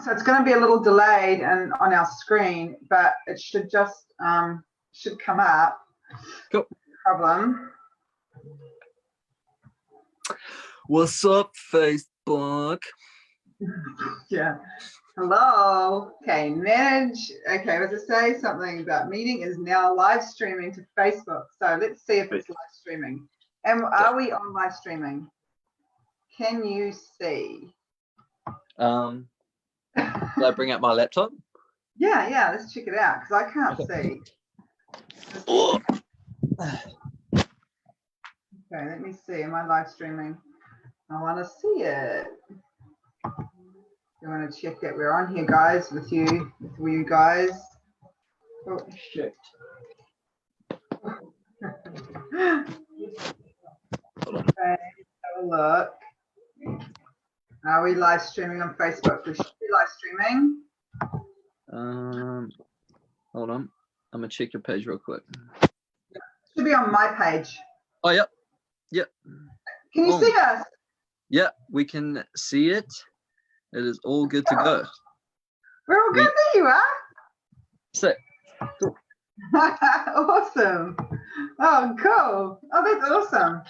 So it's going to be a little delayed and on our screen, but it should just should come up. Cool. Problem. What's up, Facebook? Yeah. Hello. Okay, manage. Okay, what does it say? Something about meeting is now live streaming to Facebook. So let's see if it's live streaming. And are we on live streaming? Can you see? Did I bring out my laptop? Yeah, let's check it out because I can't see. Okay, let me see. Am I live streaming? I want to see it. You want to check that we're on here, guys, with you guys. Oh, shit. Okay, have a look. Are we live streaming on Facebook? We should be live streaming. Hold on. I'm gonna check your page real quick. It should be on my page. Oh, yep. Can you see us? Yeah, we can see it. It is all good to go. We're all good. There you are. Sick. Cool. Awesome. Oh, cool. Oh, that's awesome.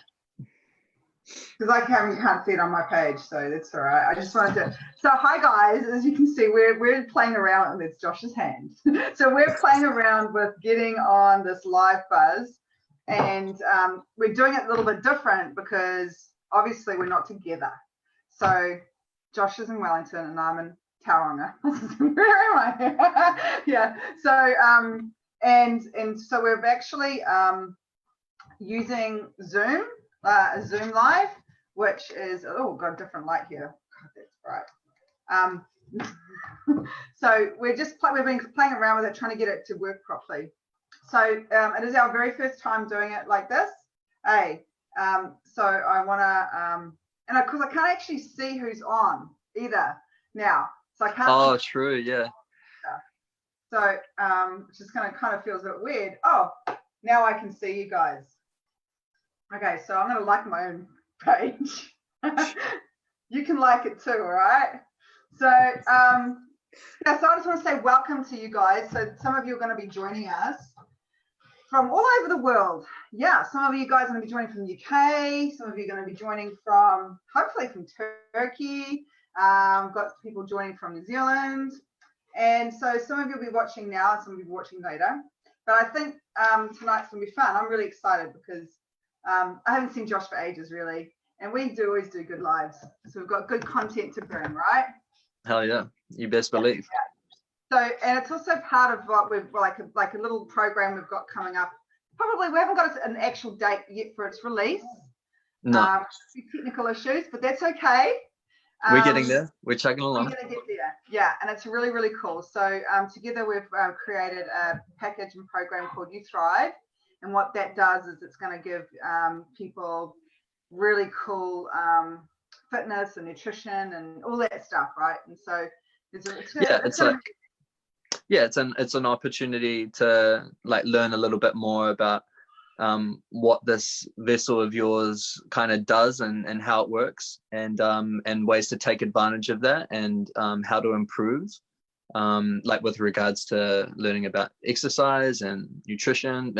Because I can't see it on my page, so that's all right. I just wanted to. So, hi guys. As you can see, we're playing around. And it's Josh's hand. So we're playing around with getting on this live buzz, and we're doing it a little bit different because obviously we're not together. So Josh is in Wellington and I'm in Tauranga. Where am I? Yeah. So and so we're actually using Zoom. Zoom Live, which is got a different light here. God, that's bright. So we've been playing around with it, trying to get it to work properly. So it is our very first time doing it like this. Hey, so I want to, and because I can't actually see who's on either now, so I can't. Oh, true, yeah. So which just kind of feels a bit weird. Oh, now I can see you guys. Okay, so I'm going to like my own page. You can like it too, all right? So, so I just want to say welcome to you guys. So some of you are going to be joining us from all over the world. Yeah, some of you guys are going to be joining from the UK. Some of you are going to be joining from, hopefully from Turkey. Got people joining from New Zealand. And so some of you will be watching now, and some of you will be watching later. But I think tonight's going to be fun. I'm really excited because I haven't seen Josh for ages, really, and we always do good lives, so we've got good content to bring, right? Hell yeah, you best believe. Yeah. So, and it's also part of what we've like a little program we've got coming up. Probably we haven't got an actual date yet for its release. No. Technical issues, but that's okay. We're getting there. We're chugging along. We're going to get there. Yeah, and it's really, really cool. So together we've created a package and program called You Thrive. And what that does is it's going to give people really cool fitness and nutrition and all that stuff, right? And so it's an opportunity to like learn a little bit more about what this vessel of yours kind of does and how it works, and ways to take advantage of that, and how to improve. Like with regards to learning about exercise and nutrition.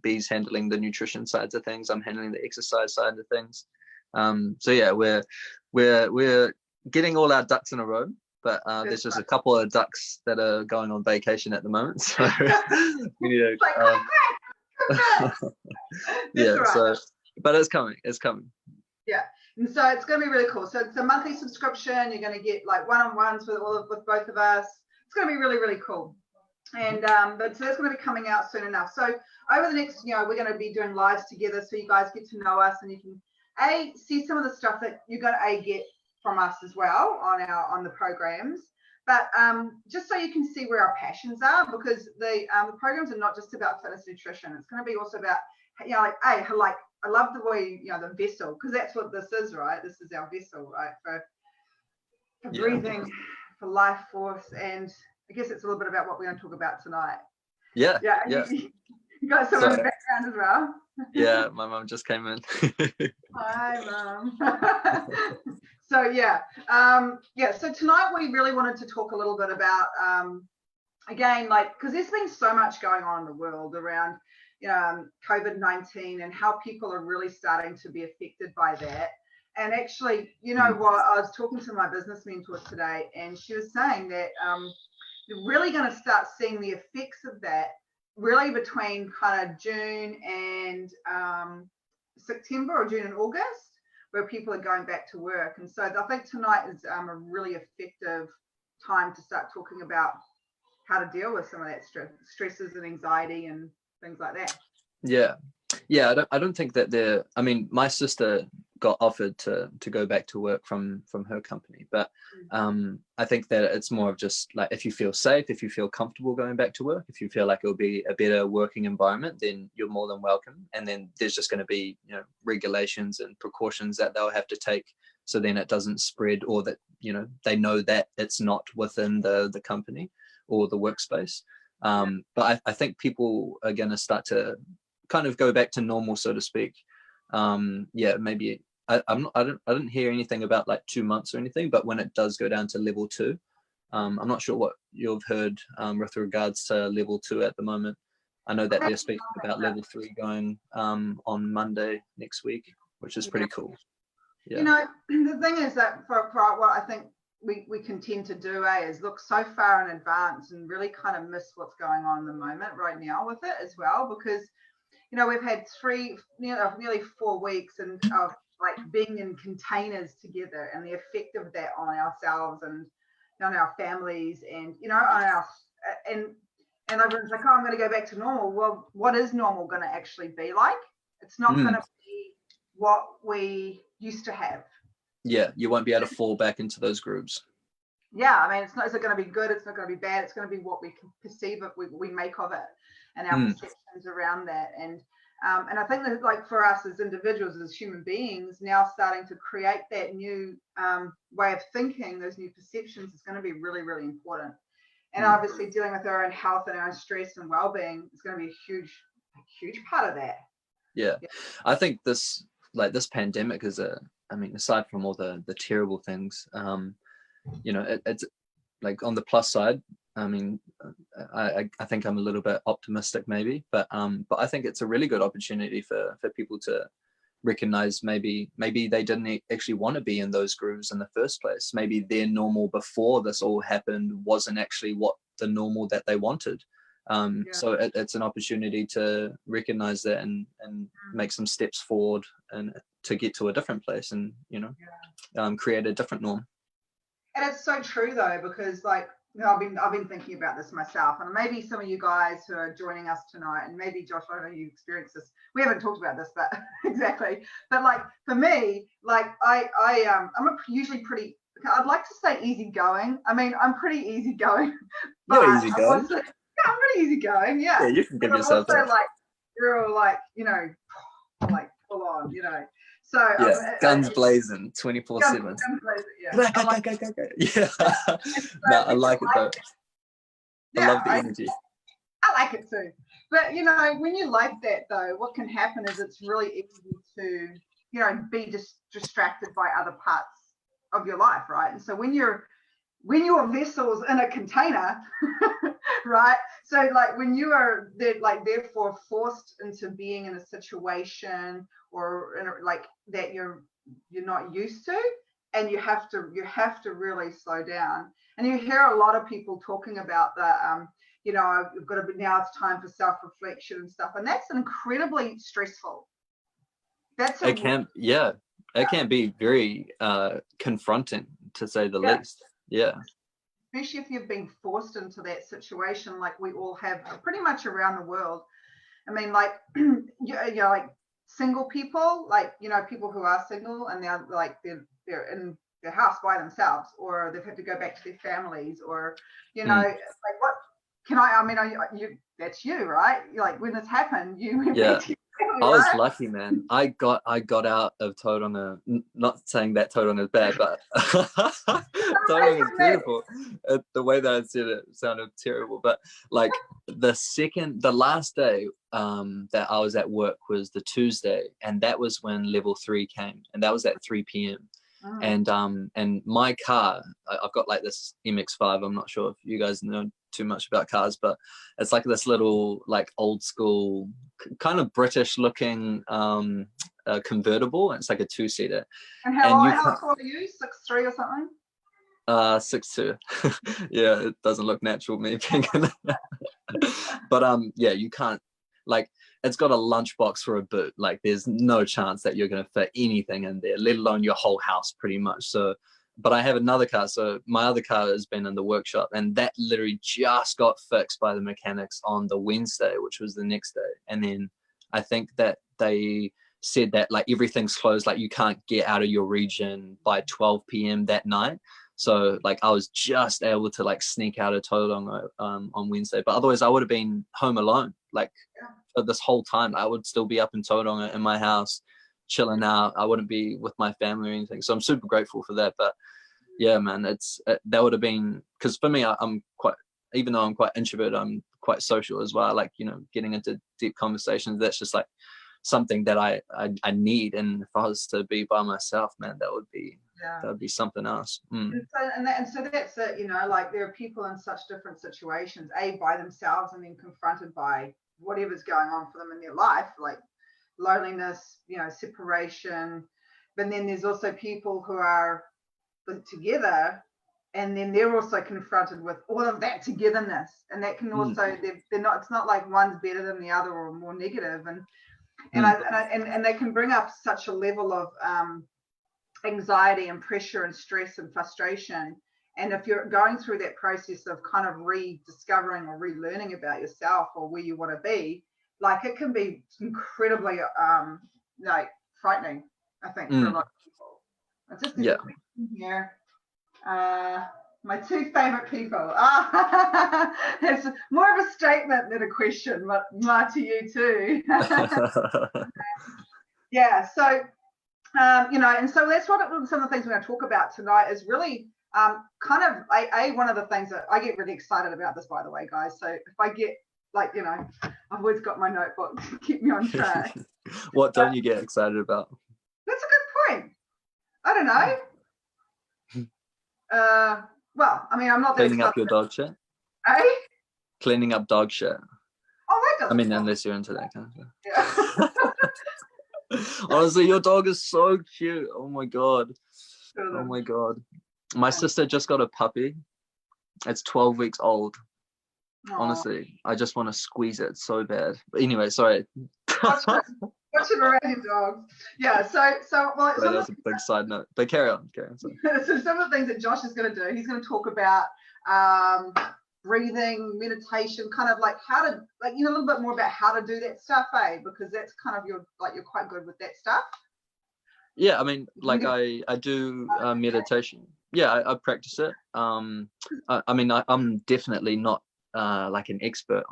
B's handling the nutrition sides of things. I'm handling the exercise side of things. So yeah, we're getting all our ducks in a row, but there's just a couple of ducks that are going on vacation at the moment. So we need to. Yeah. Right. So, but it's coming. It's coming. Yeah, and so it's going to be really cool. So it's a monthly subscription. You're going to get like one-on-ones with both of us. It's going to be really, really cool. And but so that's going to be coming out soon enough. So over the next, we're going to be doing lives together, so you guys get to know us, and you can see some of the stuff that you're going to get from us as well on the programs. But just so you can see where our passions are, because the programs are not just about fitness nutrition. It's going to be also about I love the way the vessel, because that's what this is, right? This is our vessel, right, for breathing, for life force, and I guess it's a little bit about what we're going to talk about tonight. Yeah. You got someone in the background as well. Yeah, my mum just came in. Hi, Mum. So so tonight we really wanted to talk a little bit about again, like, because there's been so much going on in the world around COVID-19 and how people are really starting to be affected by that. And actually, you know what, I was talking to my business mentor today, and she was saying that you're really going to start seeing the effects of that really between kind of June and September, or June and August, where people are going back to work. And so I think tonight is a really effective time to start talking about how to deal with some of that stresses and anxiety and things like that. Yeah, I don't think that I mean, my sister got offered to go back to work from her company, but I think that it's more of just like, if you feel safe, if you feel comfortable going back to work, if you feel like it'll be a better working environment, then you're more than welcome. And then there's just going to be, you know, regulations and precautions that they'll have to take, so then it doesn't spread, or that, you know, they know that it's not within the company or the workspace. But I think people are going to start to kind of go back to normal, so to speak. Maybe I didn't hear anything about like 2 months or anything, but when it does go down to level 2, I'm not sure what you've heard with regards to level 2 at the moment. I know that they're speaking about level 3 going on Monday next week, which is pretty cool. Yeah. You know, the thing is that for what I think we can tend to do is look so far in advance and really kind of miss what's going on in the moment right now with it as well, because you know, we've had nearly 4 weeks of like being in containers together, and the effect of that on ourselves and on our families, and you know, on our and everyone's like, oh, I'm going to go back to normal. Well, what is normal going to actually be like? It's not going to be what we used to have. Yeah, you won't be able to fall back into those grooves. Yeah, I mean, it's not. Is it going to be good? It's not going to be bad. It's going to be what we can perceive it, we make of it, and our perceptions around that. And I think that, like, for us as individuals, as human beings, now starting to create that new way of thinking, those new perceptions, is going to be really, really important. And obviously, dealing with our own health and our own stress and well-being is going to be a huge part of that. Yeah. I think this pandemic is I mean, aside from all the terrible things, you know, it's like, on the plus side, I mean, I think I'm a little bit optimistic maybe, but I think it's a really good opportunity for people to recognize maybe they didn't actually want to be in those grooves in the first place. Maybe their normal before this all happened wasn't actually what the normal that they wanted. So it's an opportunity to recognize that and make some steps forward and to get to a different place, and you know, create a different norm. And it's so true though, because like, you know, I've been thinking about this myself, and maybe some of you guys who are joining us tonight, and maybe Josh, I know you experienced this. We haven't talked about this, but exactly. But like for me, like I'm usually pretty. I'd like to say easygoing. I mean, I'm pretty easygoing. You're easygoing. I'm pretty easygoing. Yeah. Yeah, you can give but yourself I'm also that. like real, like, you know, like full on, you know. So yeah, guns blazing, 24/7. Guns blazing, yeah. Like, yeah. No, I like it though. I love the energy. I like it too. But you know, when you like that though, what can happen is it's really easy to, you know, be just distracted by other parts of your life, right? And so when your vessel's in a container, right? So like when you are therefore forced into being in a situation or in a, like that you're not used to, and you have to really slow down. And you hear a lot of people talking about the you know, you've got to be, now it's time for self-reflection and stuff, and that's incredibly stressful. It can be very confronting, to say the least. Yeah. Especially if you've been forced into that situation, like we all have pretty much around the world. I mean, like, you know, like single people, like, you know, people who are single and they're like, they're in their house by themselves, or they've had to go back to their families, or, you know, like, what can I mean, that's you, right? Like when this happened, you went back to your family, I was right? lucky, man. I got out of Tauranga. Not saying that Tauranga is bad, but Tauranga is beautiful. The way that I said it sounded terrible, but like the last day that I was at work was the Tuesday, and that was when level 3 came, and that was at 3 p.m. And my car, I've got like this MX-5. I'm not sure if you guys know too much about cars, but it's like this little like old school kind of British looking convertible. It's like a 2-seater. And how tall are you? 6'3" or something? 6'2". Yeah, it doesn't look natural me being in it. But yeah, you can't, like, it's got a lunchbox for a boot. Like, there's no chance that you're going to fit anything in there, let alone your whole house, pretty much. So, but I have another car. So my other car has been in the workshop, and that literally just got fixed by the mechanics on the Wednesday, which was the next day. And then I think that they said that like everything's closed, like you can't get out of your region by 12 p.m. that night. So like I was just able to like sneak out of Tauranga on Wednesday, but otherwise I would have been home alone. Like for this whole time, I would still be up in Tauranga in my house, chilling out. I wouldn't be with my family or anything. So I'm super grateful for that. But yeah, man, that would have been, because for me, I'm quite, even though I'm quite introverted, I'm quite social as well. I like, you know, getting into deep conversations. That's just like something that I need. And if I was to be by myself, man, that would be something else. And so that's it, you know, like there are people in such different situations, by themselves, and then confronted by whatever's going on for them in their life, like loneliness, you know, separation. But then there's also people who are together, and then they're also confronted with all of that togetherness, and that can also they're not, it's not like one's better than the other or more negative, and they can bring up such a level of anxiety and pressure and stress and frustration. And if you're going through that process of kind of rediscovering or relearning about yourself or where you want to be, like it can be incredibly like frightening, I think, for a lot of people. Just a question here. My two favorite people. It's more of a statement than a question, but to you too. Yeah, so you know, and so that's what some of the things we're going to talk about tonight is really kind of one of the things that I get really excited about this, by the way, guys. So if I get like, you know, I've always got my notebook to keep me on track. What don't you get excited about? That's a good point. I don't know. Well, I mean, I'm not cleaning up your dog shit. Eh? Cleaning up dog shit. Oh, that doesn't. I mean, unless you're into that kind of thing. Yeah. Honestly, your dog is so cute. Oh my god. Oh my god. My sister just got a puppy. It's 12 weeks old. Aww. Honestly, I just want to squeeze it so bad. But anyway, sorry. Watching around your dog. Yeah, so well, that was a big side note. But carry on. Sorry. So some of the things that Josh is going to do, he's going to talk about breathing, meditation, kind of like how to, like, you know, a little bit more about how to do that stuff, because that's kind of you're quite good with that stuff. Yeah, I mean, like I do meditation. Yeah, I practice it. I mean, I'm definitely not like an expert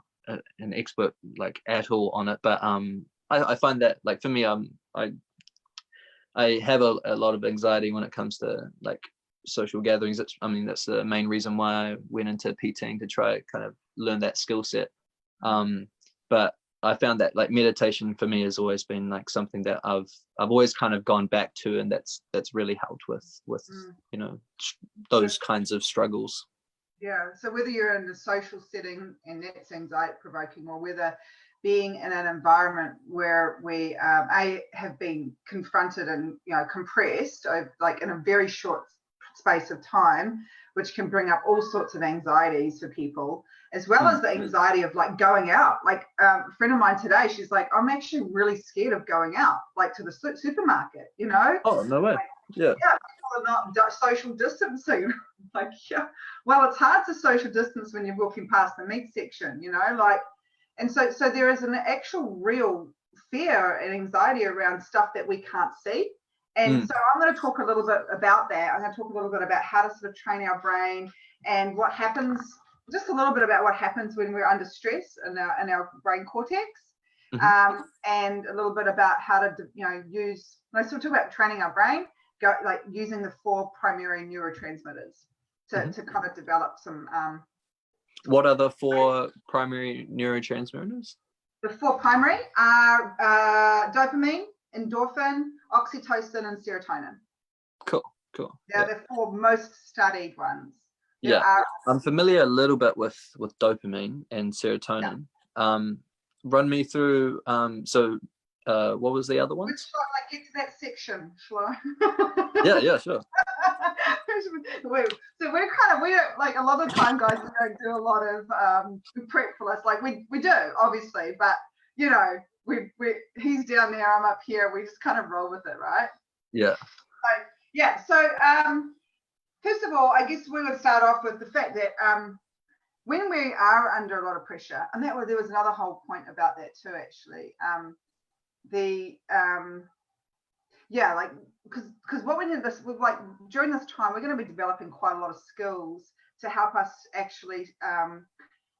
like at all on it, but I find that, like, for me, I have a lot of anxiety when it comes to like social gatherings. That's the main reason why I went into PTing, to try kind of learn that skill set. But I found that like meditation for me has always been like something that I've always kind of gone back to, and that's really helped with you know, those kinds of struggles. Yeah. So whether you're in a social setting and that's anxiety provoking, or whether being in an environment where we have been confronted and, you know, compressed like in a very short space of time, which can bring up all sorts of anxieties for people, as well as the anxiety of like going out. Like a friend of mine today, she's like, I'm actually really scared of going out, like to the supermarket, you know? Oh, no way. Yeah, people are not social distancing. Like, yeah, well, it's hard to social distance when you're walking past the meat section, you know, like. And so there is an actual real fear and anxiety around stuff that we can't see. And so I'm going to talk a little bit about that. I'm going to talk a little bit about how to sort of train our brain and what happens, just a little bit about what happens when we're under stress in our brain cortex, and a little bit about how to, you know, use, when I sort of talk about training our brain, like using the 4 primary neurotransmitters to kind of develop some what are the 4 primary neurotransmitters? The 4 primary are dopamine, endorphin, oxytocin, and serotonin. Cool. Cool. They're the 4 most studied ones. There Yeah, are, I'm familiar a little bit with dopamine and serotonin. Run me through. What was the other which ones? one, like, get to that section, shall I? Yeah, sure. So we don't, like, a lot of the time, guys, we don't do a lot of prep for this. Like, we do, obviously, but you know, we he's down there, I'm up here, we just kind of roll with it, right? Yeah. So yeah, so first of all, I guess we would start off with the fact that when we are under a lot of pressure, and there was another whole point about that too, actually. Like, because what we did this with, like, during this time, we're going to be developing quite a lot of skills to help us actually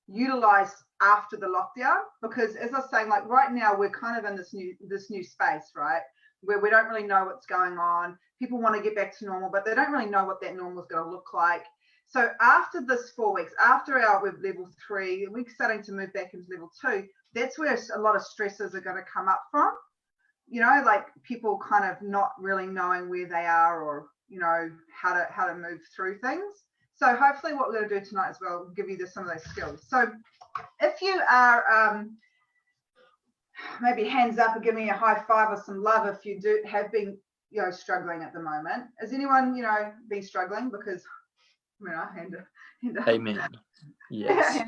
utilize after the lockdown. Because as I was saying, like, right now we're kind of in this new space, right, where we don't really know what's going on. People want to get back to normal, but they don't really know what that normal is going to look like. So after this 4 weeks, after our level 3, we're starting to move back into level 2. That's where a lot of stresses are going to come up from. You know, like, people kind of not really knowing where they are, or, you know, how to move through things. So hopefully what we're going to do tonight as well will give you some of those skills. So if you are maybe hands up or give me a high five or some love if you do have been, you know, struggling at the moment. Has anyone, you know, been struggling? Because, you know, hand up. Amen. Yes.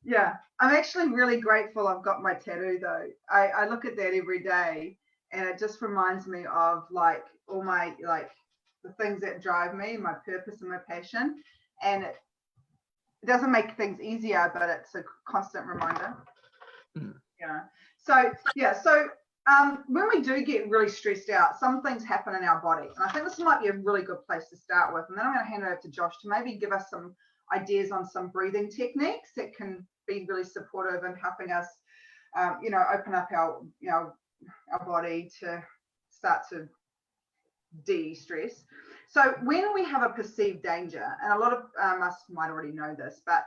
Yeah, I'm actually really grateful I've got my tattoo, though. I look at that every day, and it just reminds me of, like, all my, like, the things that drive me, my purpose and my passion. And it doesn't make things easier, but it's a constant reminder. Yeah. So when we do get really stressed out, some things happen in our body. And I think this might be a really good place to start with. And then I'm going to hand it over to Josh to maybe give us some ideas on some breathing techniques that can be really supportive in helping us, you know, open up our body to start to de-stress. So when we have a perceived danger, and a lot of us might already know this, but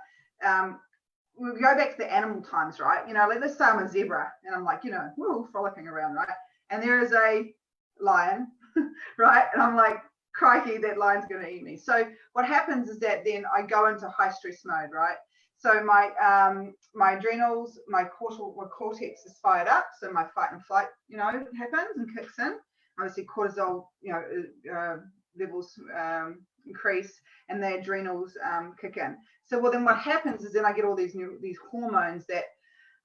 we go back to the animal times, right? You know, let's say I'm a zebra and I'm, like, you know, woo, frolicking around, right? And there is a lion, right? And I'm like, crikey, that lion's going to eat me. So what happens is that then I go into high stress mode, right? So my adrenals, my cortex is fired up. So my fight and flight, you know, happens and kicks in. Obviously cortisol, you know, levels increase, and the adrenals kick in. So then what happens is then I get all these hormones that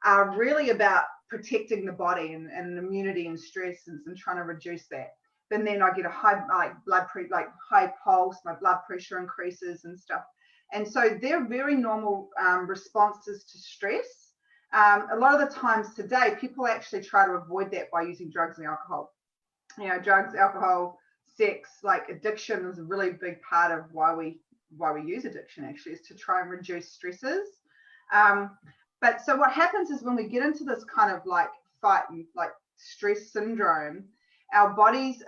are really about protecting the body and immunity and stress and trying to reduce that. Then I get a high high pulse, my blood pressure increases and stuff. And so they're very normal responses to stress. A lot of the times today, people actually try to avoid that by using drugs and alcohol. You know, drugs, alcohol, sex, like addiction is a really big part of why we use addiction, actually, is to try and reduce stresses. But so what happens is when we get into this kind of like fight and like stress syndrome, our bodies,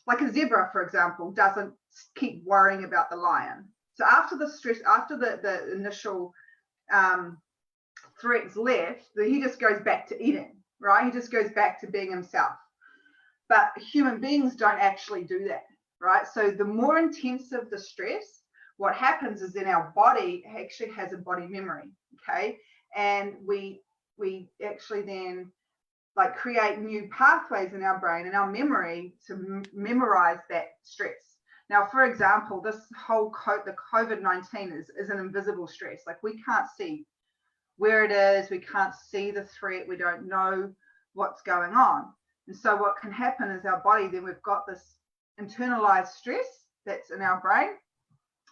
like a zebra, for example, doesn't keep worrying about the lion. So after the stress, after the initial threats left, he just goes back to eating, right? He just goes back to being himself. But human beings don't actually do that, right? So the more intensive the stress, what happens is then our body actually has a body memory, okay? And we actually then like create new pathways in our brain and our memory to memorize that stress. Now, for example, this whole the COVID-19 is an invisible stress. Like, we can't see where it is. We can't see the threat. We don't know what's going on. And so what can happen is our body, then we've got this internalized stress that's in our brain.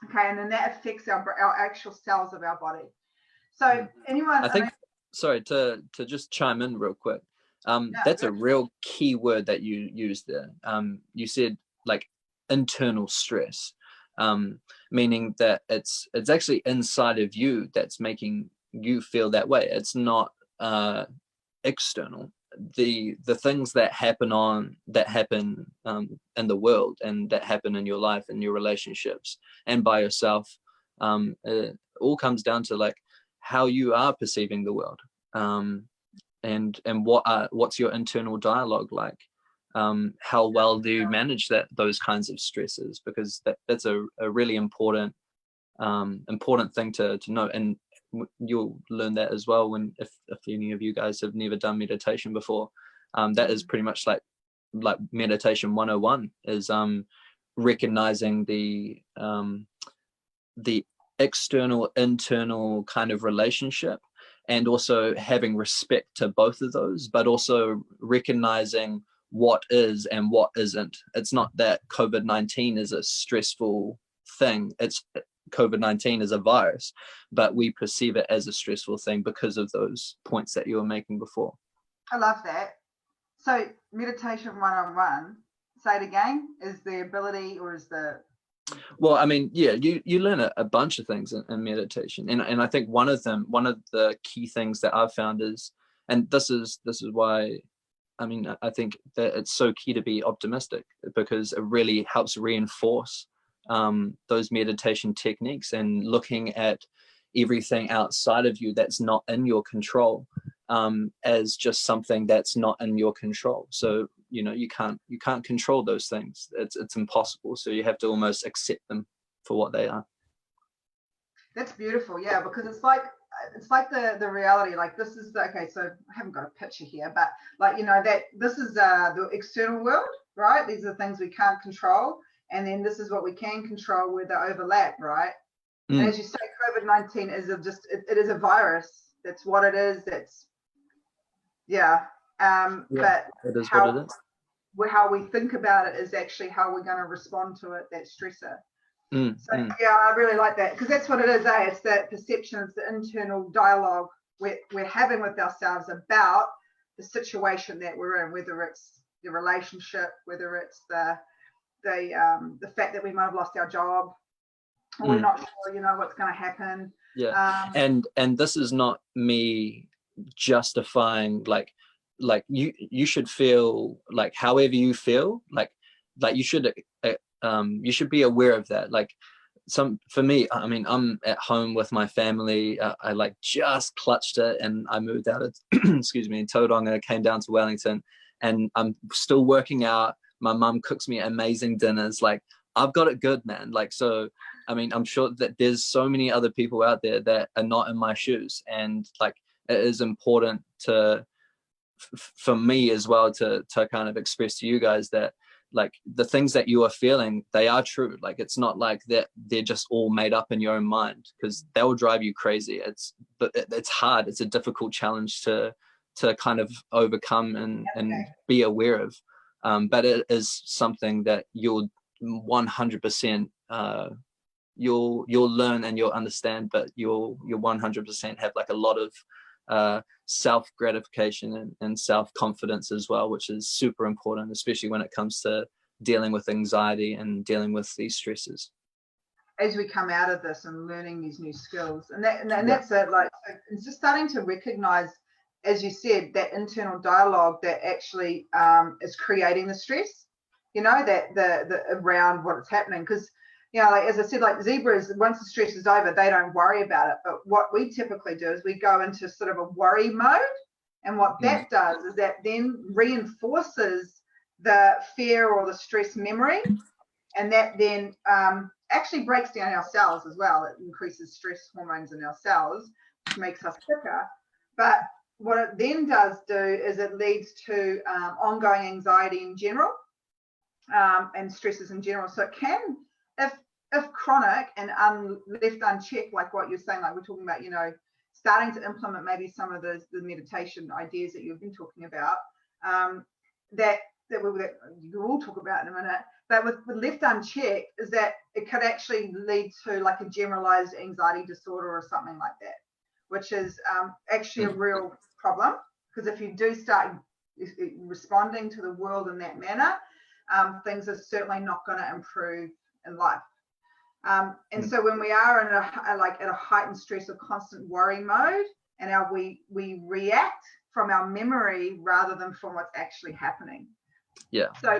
Okay, and then that affects our actual cells of our body. So anyone, I think, sorry, to just chime in real quick. That's a real key word that you used there. You said like internal stress, meaning that it's actually inside of you that's making you feel that way. It's not external. The things that happen in the world and that happen in your life and your relationships and by yourself, it all comes down to like how you are perceiving the world, and what's your internal dialogue like. how well do you manage those kinds of stresses? Because that's a really important thing to know, and you'll learn that as well when if any of you guys have never done meditation before. That is pretty much like meditation 101 is recognizing the external internal kind of relationship, and also having respect to both of those, but also recognizing what is and what isn't. It's not that COVID-19 is a stressful thing. It's COVID-19 is a virus, but we perceive it as a stressful thing because of those points that you were making before. I love that. So meditation 101, say it again, is the ability, or is the... Well, I mean, yeah, you learn a bunch of things in meditation, and I think one of the key things that I've found is, and this is why, I mean, I think that it's so key to be optimistic, because it really helps reinforce those meditation techniques, and looking at everything outside of you that's not in your control as just something that's not in your control. So you can't control those things. It's impossible. So you have to almost accept them for what they are. That's beautiful. Yeah, because it's like the reality. Like, this is okay. So I haven't got a picture here, but that this is the external world, right? These are things we can't control, and then this is what we can control, where they overlap, right? And as you say, COVID-19 is it is a virus. That's what it is. That's but it is what it is. How we think about it is actually how we're going to respond to it, that stressor. Yeah, I really like that, because that's what it is, it's that perception, it's the internal dialogue we're having with ourselves about the situation that we're in, whether it's the relationship, whether it's the fact that we might have lost our job, or we're not sure what's going to happen. And this is not me justifying you should feel like however you feel, like you should be aware of that. For me, I mean, I'm at home with my family. I just clutched it, and I moved out of excuse me, Tauranga. I came down to Wellington, and I'm still working out. My mum cooks me amazing dinners. I've got it good, man. So I mean, I'm sure that there's so many other people out there that are not in my shoes, and it is important for me as well to kind of express to you guys that the things that you are feeling, they are true. It's not like that they're just all made up in your own mind, because that will drive you crazy. It's hard. It's a difficult challenge to kind of overcome and be aware of. But it is something that you'll 100% you'll learn and you'll understand, but you'll 100% have a lot of self-gratification and self-confidence as well, which is super important, especially when it comes to dealing with anxiety and dealing with these stresses. As we come out of this and learning these new skills, and that's it. It's just starting to recognize, as you said, that internal dialogue that actually is creating the stress. That the around what's happening, because as I said, zebras, once the stress is over, they don't worry about it. But what we typically do is we go into sort of a worry mode. And what that does is that then reinforces the fear or the stress memory. And that then actually breaks down our cells as well. It increases stress hormones in our cells, which makes us sicker. But what it then does do is it leads to ongoing anxiety in general, and stresses in general. So it can, if chronic and left unchecked, like what you're saying, we're talking about, starting to implement maybe some of the meditation ideas that you've been talking about, that we'll talk about in a minute. But with left unchecked, is that it could actually lead to a generalized anxiety disorder or something like that, which is actually a real problem, because if you do start responding to the world in that manner, things are certainly not going to improve in life. And so when we are in a heightened stress or constant worry mode, and we react from our memory rather than from what's actually happening. So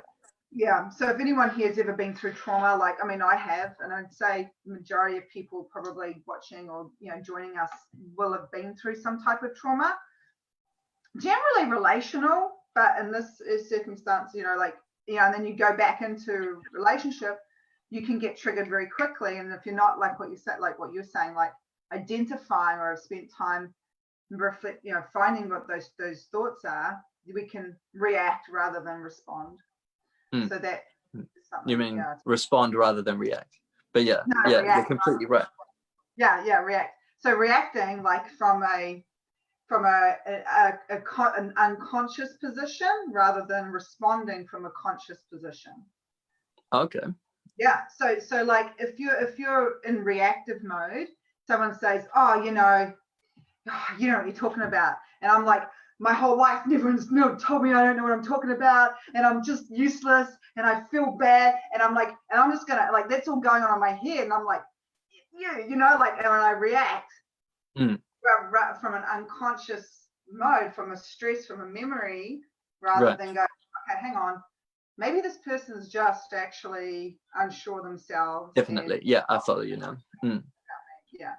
if anyone here has ever been through trauma, I have, and I'd say the majority of people probably watching or joining us will have been through some type of trauma, generally relational, but in this circumstance, and then you go back into relationship, you can get triggered very quickly. And if you're not like what you said, like what you're saying, like identifying or have spent time reflect, finding what those thoughts are, we can react rather than respond. So that you mean respond rather than react? But yeah, you're completely right. React. So reacting like from an unconscious position rather than responding from a conscious position. Okay. Yeah. So like if you're in reactive mode, someone says, "Oh, you know what you're talking about," and I'm like, my whole life, everyone's told me I don't know what I'm talking about, and I'm just useless, and I feel bad, and I'm like, and I'm just gonna like that's all going on in my head, and I'm like, and when I react from an unconscious mode, from a stress, from a memory, rather than go, okay, hang on, maybe this person's just actually unsure themselves. Definitely, yeah, I follow you now. Yeah.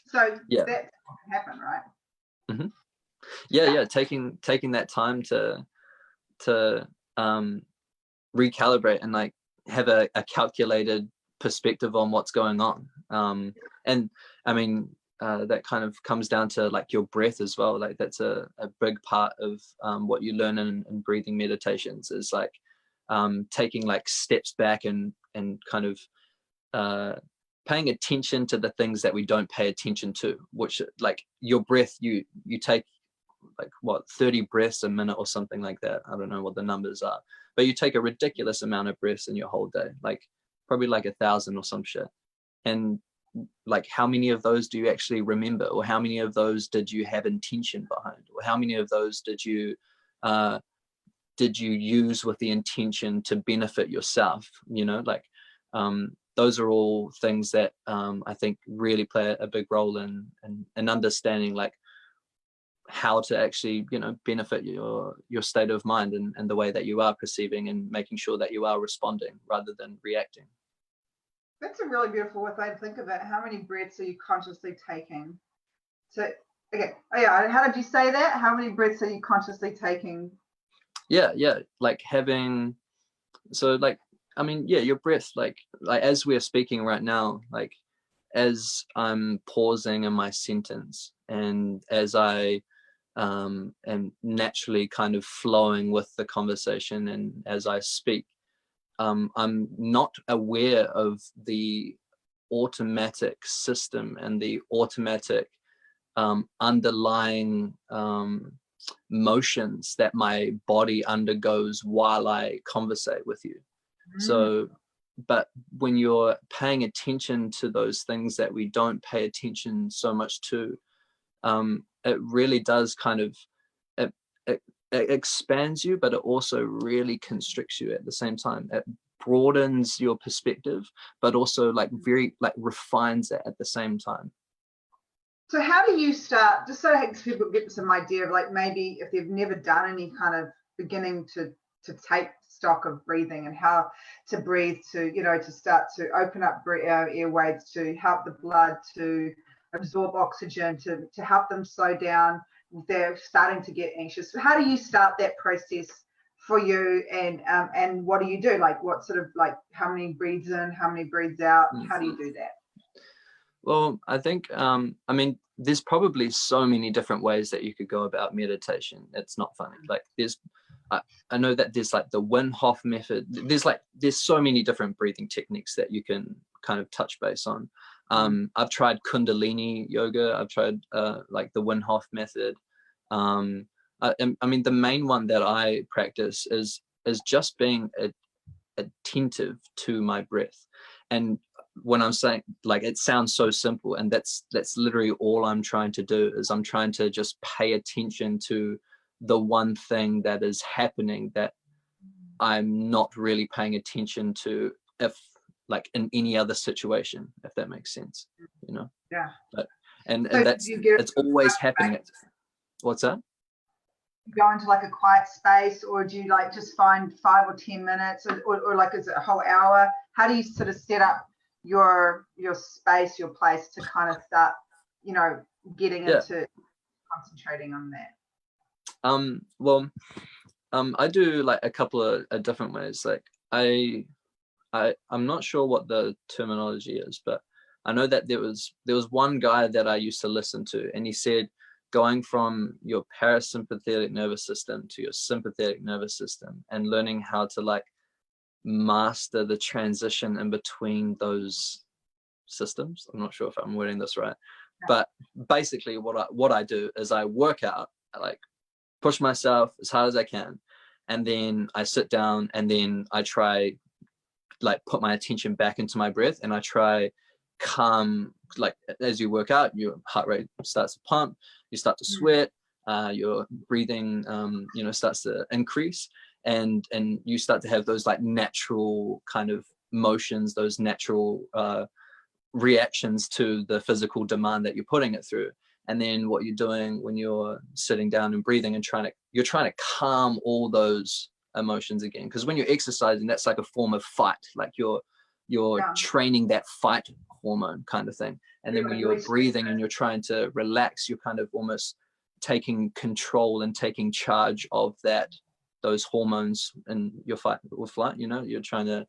So that can happen, right? Mm-hmm. Yeah. Taking that time to recalibrate and like have a calculated perspective on what's going on. And I mean, that kind of comes down to like your breath as well. Like that's a big part of what you learn in breathing meditations is like taking like steps back and kind of paying attention to the things that we don't pay attention to, which like your breath, you take like what 30 breaths a minute or something like that. I don't know what the numbers are, but you take a ridiculous amount of breaths in your whole day, like probably like 1,000 or some shit. And like how many of those do you actually remember, or how many of those did you have intention behind, or how many of those did you use with the intention to benefit yourself? Like those are all things that I think really play a big role in understanding like how to actually benefit your state of mind and the way that you are perceiving, and making sure that you are responding rather than reacting. That's a really beautiful way to think of it. How many breaths are you consciously taking? So okay, how did you say that? How many breaths are you consciously taking? Yeah, like having, so like, I mean, your breath, like as we're speaking right now, like as I'm pausing in my sentence and as I am naturally kind of flowing with the conversation, and as I speak, I'm not aware of the automatic system and the automatic underlying motions that my body undergoes while I conversate with you. So, but when you're paying attention to those things that we don't pay attention so much to, it really does kind of, it expands you, but it also really constricts you at the same time. It broadens your perspective, but also like very like refines it at the same time. So how do you start, just so people get some idea of like maybe if they've never done any kind of beginning to take stock of breathing and how to breathe, to to start to open up airways, to help the blood to absorb oxygen, to help them slow down. They're starting to get anxious. How do you start that process for you, and what do you do? Like what sort of like how many breathes in, how many breathes out? How do you do that? Well, I think I mean there's probably so many different ways that you could go about meditation. It's not funny. Like I know that there's like the Wim Hof method. There's so many different breathing techniques that you can kind of touch base on. I've tried Kundalini yoga. I've tried like the Wim Hof method. I mean, the main one that I practice is just being attentive to my breath. And when I'm saying, like, it sounds so simple, and that's literally all I'm trying to do, is I'm trying to just pay attention to the one thing that is happening that I'm not really paying attention to if like in any other situation, if that makes sense, Yeah. But and that's it's always happening. What's that? Go into like a quiet space, or do you like just find 5 or 10 minutes, or like is it a whole hour? How do you sort of set up your space, your place to kind of start getting into concentrating on that? Well, I do like a couple of different ways. Like I'm not sure what the terminology is, but I know that there was one guy that I used to listen to, and he said going from your parasympathetic nervous system to your sympathetic nervous system and learning how to like master the transition in between those systems. I'm not sure if I'm wording this right, but basically what I do is I work out, I like push myself as hard as I can, and then I sit down and then I try like put my attention back into my breath, and I try calm, like as you work out, your heart rate starts to pump, you start to sweat, your breathing starts to increase, and you start to have those like natural kind of motions, those natural reactions to the physical demand that you're putting it through. And then what you're doing when you're sitting down and breathing and you're trying to calm all those emotions again, because when you're exercising, that's like a form of fight, like you're training that fight hormone kind of thing. And then when you're breathing and you're trying to relax, you're kind of almost taking control and taking charge of those hormones in your fight or flight. You're trying to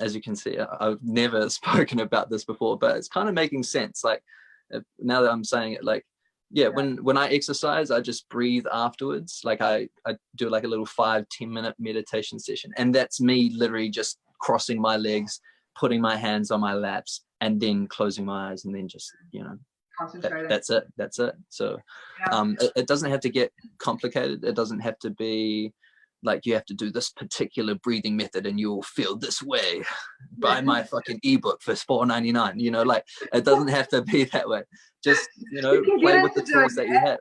as you can see, I've never spoken about this before, but it's kind of making sense. Like now that I'm saying it, like, yeah, when I exercise, I just breathe afterwards. Like I do like a little 5-10 minute meditation session. And that's me literally just crossing my legs, putting my hands on my laps, and then closing my eyes, and then just, concentrating. That's it. So it doesn't have to get complicated. It doesn't have to be like you have to do this particular breathing method and you'll feel this way. Buy my fucking ebook for $4.99. Like it doesn't have to be that way. Just play with the tools that you have.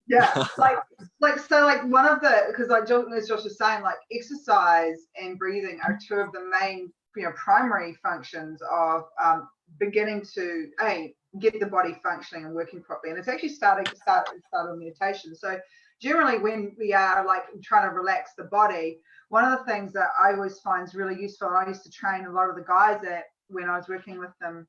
Yeah, like one of the, because like as Josh was saying, like exercise and breathing are two of the main primary functions of beginning to get the body functioning and working properly. And it's actually starting with meditation. So generally when we are like trying to relax the body, one of the things that I always find is really useful, and I used to train a lot of the guys when I was working with them,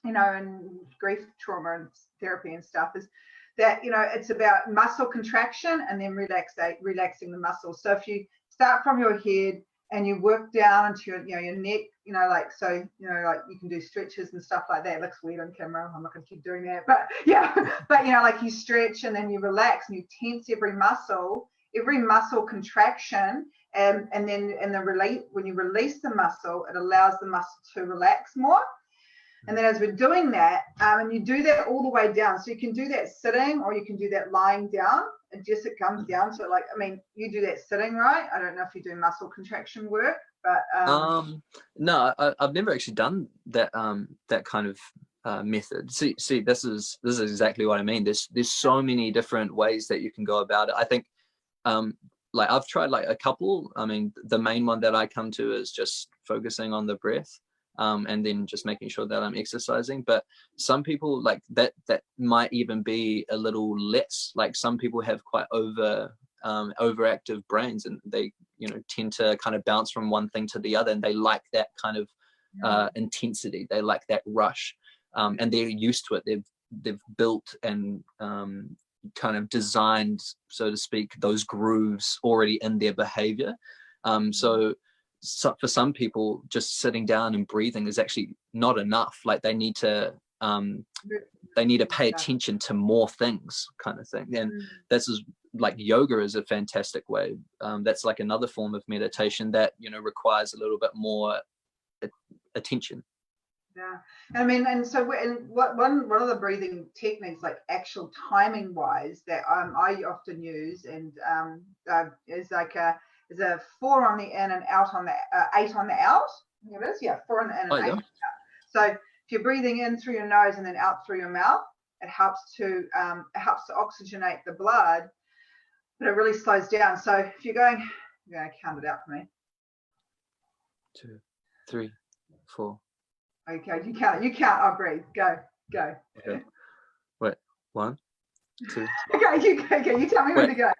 in grief trauma and therapy and stuff, is that, it's about muscle contraction and then relaxing the muscles. So if you start from your head and you work down into your neck, like you can do stretches and stuff like that. It looks weird on camera. I'm not going to keep doing that, but yeah, but like you stretch and then you relax and you tense every muscle contraction, and then when you release the muscle, it allows the muscle to relax more. And then as we're doing that, and you do that all the way down, so you can do that sitting or you can do that lying down. It comes down to you do that sitting, right? I don't know if you do muscle contraction work, but no, I've never actually done that that kind of method. See, this is exactly what I mean. There's so many different ways that you can go about it. I think like I've tried like a couple. I mean, the main one that I come to is just focusing on the breath. And then just making sure that I'm exercising. But some people like that might even be a little less. Like some people have quite overactive brains, and they tend to kind of bounce from one thing to the other, and they like that kind of intensity. They like that rush, and they're used to it. They've built and kind of designed, so to speak, those grooves already in their behavior. So for some people, just sitting down and breathing is actually not enough. Like they need to pay attention to more things, kind of thing. And this is like yoga is a fantastic way. That's like another form of meditation that requires a little bit more attention. Yeah, I mean, and so one of the breathing techniques, like actual timing wise, that I often use, and is like is a 4 on the in and out on the 8 on the out. It is, yeah, 4 on the in and 8 on the out. So if you're breathing in through your nose and then out through your mouth, it helps to oxygenate the blood, but it really slows down. So if you're going to count it out for me. 2, 3, 4. Okay, you count. I'll breathe. Go. Okay. Wait, 1, 2. Okay, you tell me when to go.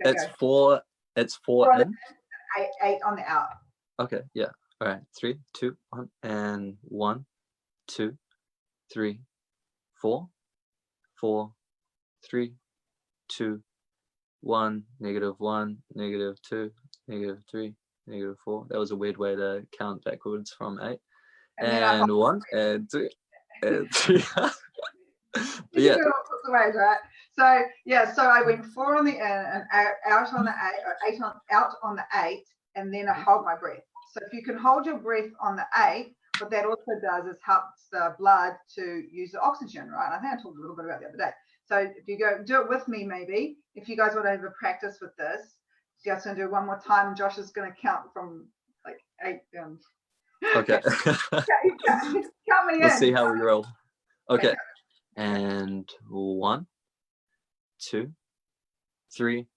It's 4. It's 4 in. 8 on the out. Okay, yeah. All right. 3, 2, 1, and 1, 2, 3, 4, 4, 3, 2, 1, -1, -2, -3, -4. That was a weird way to count backwards from 8. And then I And 1 and 2 and 3. you Yeah. can do all sorts of ways, right? So yeah, so I went 4 on the in and out on the 8, or 8 on out on the 8, and then I hold my breath. So if you can hold your breath on the 8, what that also does is helps the blood to use the oxygen, right? I think I talked a little bit about the other day. So if you go do it with me, maybe if you guys want to have a practice with this, just gonna do one more time. Josh is gonna count from like 8 down. Okay. Count me Let's in. see how we roll. Okay. And 1, 2, 3,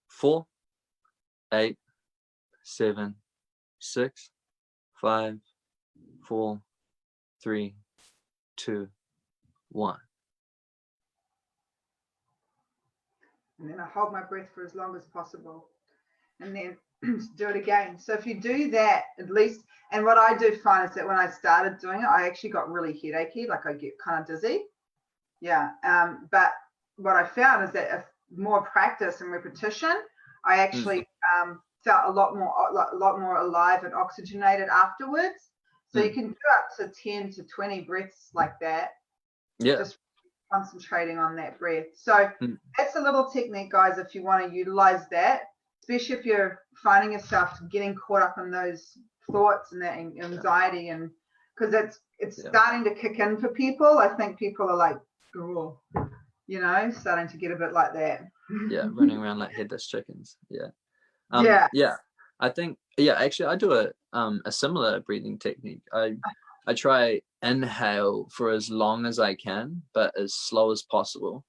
4, 8, 7, 6, 5, 4, 3, 2, 1. And then I hold my breath for as long as possible, and then do it again. So if you do that, at least, and what I do find is that when I started doing it, I actually got really headachy, like I get kind of dizzy. Yeah. But what I found is that if more practice and repetition, I actually felt a lot more alive and oxygenated afterwards. So you can do up to 10 to 20 breaths like that. Yeah. Just concentrating on that breath. So that's a little technique, guys, if you want to utilize that, especially if you're finding yourself getting caught up in those thoughts and that anxiety, and because it's starting to kick in for people. I think people are like, oh, starting to get a bit like that. Yeah, running around like headless chickens. Yeah. Yeah. I think actually I do a similar breathing technique. I try inhale for as long as I can, but as slow as possible.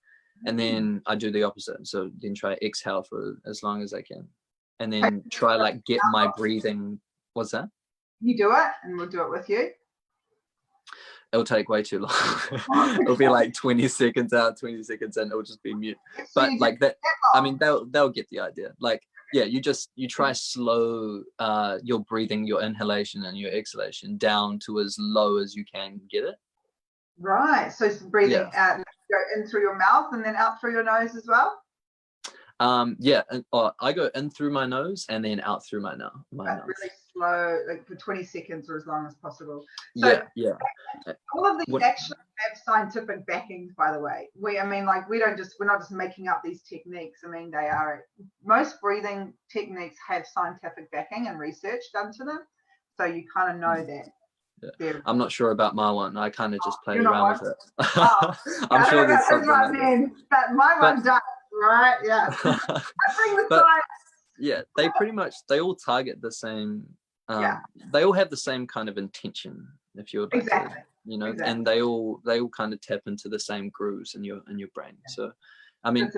And then I do the opposite. So then try exhale for as long as I can. And then try like get my breathing. What's that? You do it and we'll do it with you. It'll take way too long. It'll be like 20 seconds out, 20 seconds in, it'll just be mute. But like that, I mean, they'll get the idea. Like, yeah, you try slow your breathing, your inhalation and your exhalation down to as low as you can get it. Right. So breathing out, go in through your mouth and then out through your nose as well. I go in through my nose and then out through my mouth. Really slow, like for 20 seconds or as long as possible. So all of these actually have scientific backings, by the way. We're not just making up these techniques. I mean, most breathing techniques have scientific backing and research done to them. So you kind of know that. Yeah. I'm not sure about my one. I kind of just play You're around with it. I'm sure there's something like that. But my one does, right? Yeah. I bring the science. Yeah, they all target the same. They all have the same kind of intention, if you would like to, and they all kind of tap into the same grooves in your brain. So, I mean,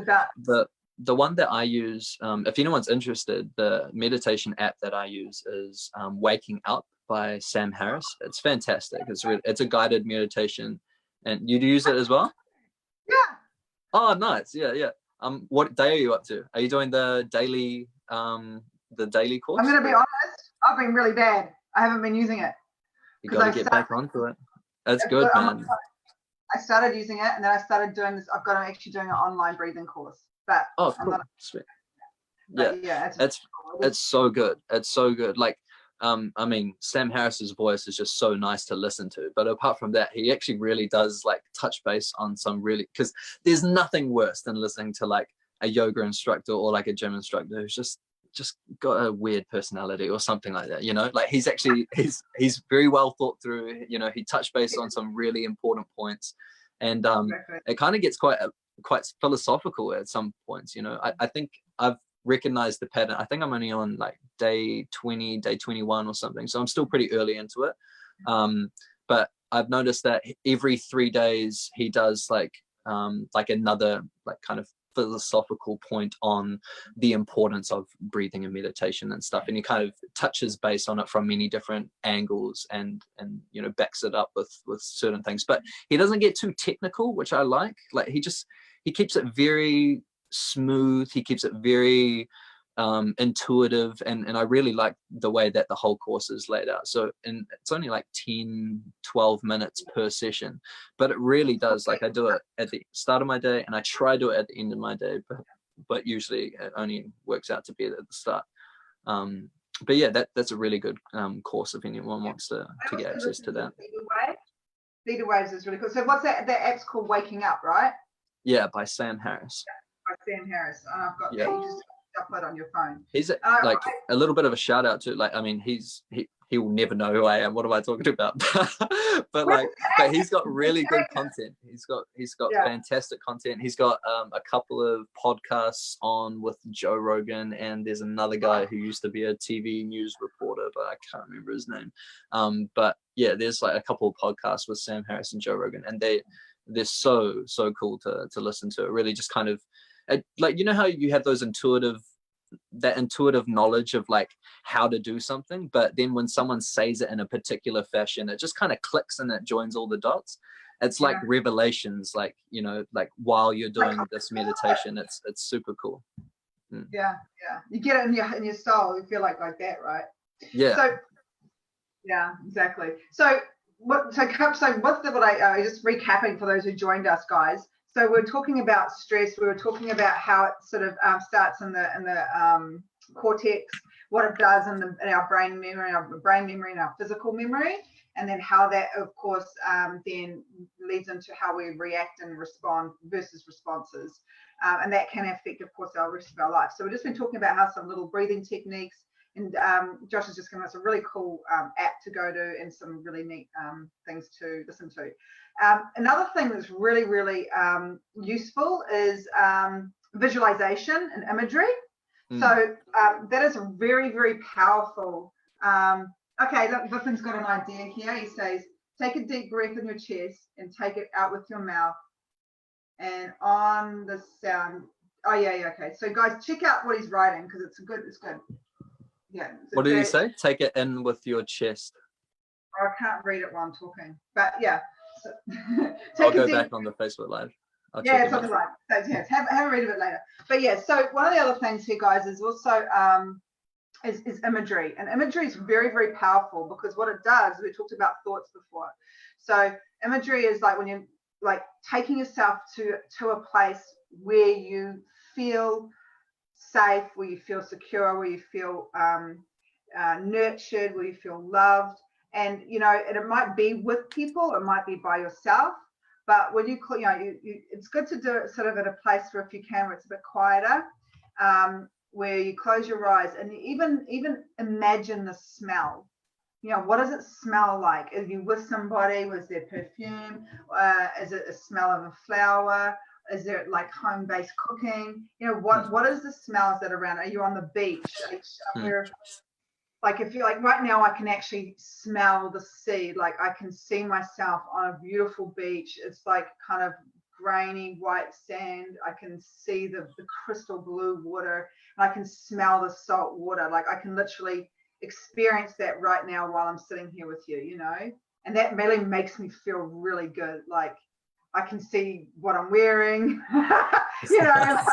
the one that I use, if anyone's interested, the meditation app that I use is Waking Up by Sam Harris. It's fantastic. It's a guided meditation, and you use it as well. Yeah. Oh, nice. Yeah. What day are you up to? Are you doing the daily course? I'm going to be honest. I've been really bad. I haven't been using it. You got to get back onto it. That's good, man. I started using it, and then I started doing this. I'm actually doing an online breathing course. But cool. Sweet. Yeah, it's so good. It's so good. Like, I mean, Sam Harris's voice is just so nice to listen to. But apart from that, he actually really does like touch base on some because there's nothing worse than listening to like a yoga instructor or like a gym instructor who's just got a weird personality or something like that. Like he's very well thought through. He touched base on some really important points, and it kind of gets quite philosophical at some points. I think I've recognized the pattern. I think I'm only on like day 20, day 21 or something, so I'm still pretty early into it. But I've noticed that every 3 days he does like another like kind of philosophical point on the importance of breathing and meditation and stuff, and he kind of touches base on it from many different angles and backs it up with certain things, but he doesn't get too technical, which I like he keeps it very smooth, he keeps it very intuitive, and I really like the way that the whole course is laid out. So it's only like 10-12 minutes per session, but it really does, like I do it at the start of my day and I try to do it at the end of my day, but but usually it only works out to be at the start. But yeah, that's a really good course if anyone wants to get access to that. Theta Waves is really cool. So what's that? That app's called Waking Up, right? Yeah, by Sam Harris. By Sam Harris. And I've got that. You just upload on your phone. He's like a little bit of a shout out to, like, I mean, he will never know who I am. What am I talking about? but he's got really good content. He's got fantastic content. He's got a couple of podcasts on with Joe Rogan, and there's another guy who used to be a TV news reporter, but I can't remember his name. But yeah, there's like a couple of podcasts with Sam Harris and Joe Rogan, and they're so cool to listen to. It really just kind of, like, you know how you have those intuitive knowledge of like how to do something, but then when someone says it in a particular fashion, it just kind of clicks and it joins all the dots. It's like revelations, like, you know, like while you're doing this meditation, it's super cool. Yeah, you get it in your soul. You feel like that, right? Yeah. So yeah, exactly. So what I just recapping for those who joined us, guys. So we're talking about stress. We were talking about how it sort of starts in the cortex, what it does in our brain memory, and our physical memory, and then how that, of course, then leads into how we react and respond versus responses, and that can affect, of course, our rest of our life. So we've just been talking about how some little breathing techniques, and Josh has just given us a really cool app to go to and some really neat things to listen to. Another thing that's really, really useful is visualization and imagery. So that is a very, very powerful. Okay, look, Vipin's got an idea here. He says, take a deep breath in your chest and take it out with your mouth. And on the sound. Oh, yeah, okay. So guys, check out what he's writing because it's good. Yeah. What did he say? Take it in with your chest. Oh, I can't read it while I'm talking, but yeah. So, I'll go back on the Facebook Live. Yeah, something like that. Yes, have a read of it later. But yeah, so one of the other things here, guys, is also is imagery, and imagery is very, very powerful because what it does, we talked about thoughts before. So imagery is like when you're like taking yourself to a place where you feel safe, where you feel secure, where you feel nurtured, where you feel loved. And, you know, and it might be with people, it might be by yourself, but when you it's good to do it sort of at a place where, if you can, where it's a bit quieter, where you close your eyes and you even imagine the smell. You know, what does it smell like? Are you with somebody? Was there perfume? Is it a smell of a flower? Is there like home-based cooking? You know, what is the smells that are around? Are you on the beach? Like if you're like right now, I can actually smell the sea. Like I can see myself on a beautiful beach. It's like kind of grainy white sand. I can see the crystal blue water, and I can smell the salt water. Like I can literally experience that right now while I'm sitting here with you, you know, and that really makes me feel really good. Like I can see what I'm wearing, you know, like,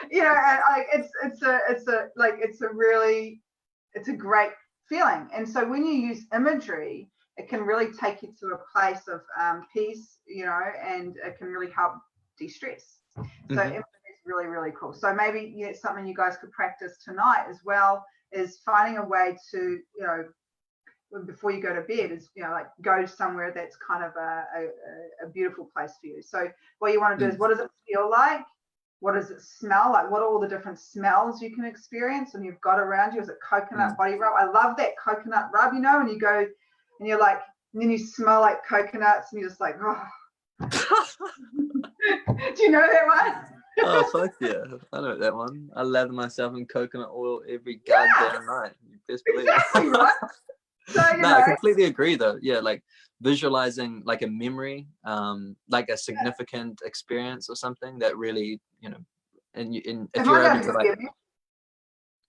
you know, and like it's a great feeling. And so when you use imagery, it can really take you to a place of peace, you know, and it can really help de-stress. So imagery is really, really cool. So maybe it's something you guys could practice tonight as well, is finding a way to, you know, before you go to bed, is, you know, like go somewhere that's kind of a beautiful place for you. So what you want to do is, what does it feel like? What does it smell like? What are all the different smells you can experience and you've got around you? Is it coconut body rub? I love that coconut rub, you know, and you go and you're like, and then you smell like coconuts and you're just like, oh. Do you know that one? Oh, fuck yeah. I know that one. I lather myself in coconut oil every goddamn night. You best believe exactly, it. right? So, I completely agree though. Yeah, like visualizing like a memory, like a significant experience or something that really, you know, and if you're able to like,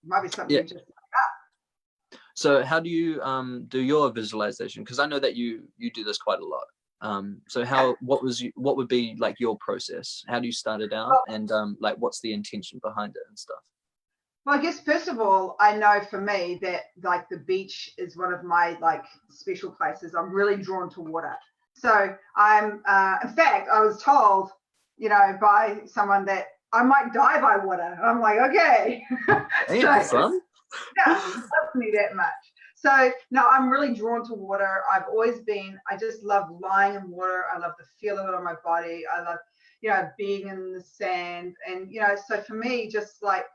might be something just like that. So how do you do your visualization? Because I know that you do this quite a lot. So what would be like your process? How do you start it out, and like what's the intention behind it and stuff? Well, I guess first of all, I know for me that like the beach is one of my like special places. I'm really drawn to water. So I'm, in fact, I was told, you know, by someone that I might die by water. I'm like, okay. Damn, So, son. yeah, it loves me that much. So no, I'm really drawn to water. I've always been. I just love lying in water. I love the feel of it on my body. I love, being in the sand, and so for me, just like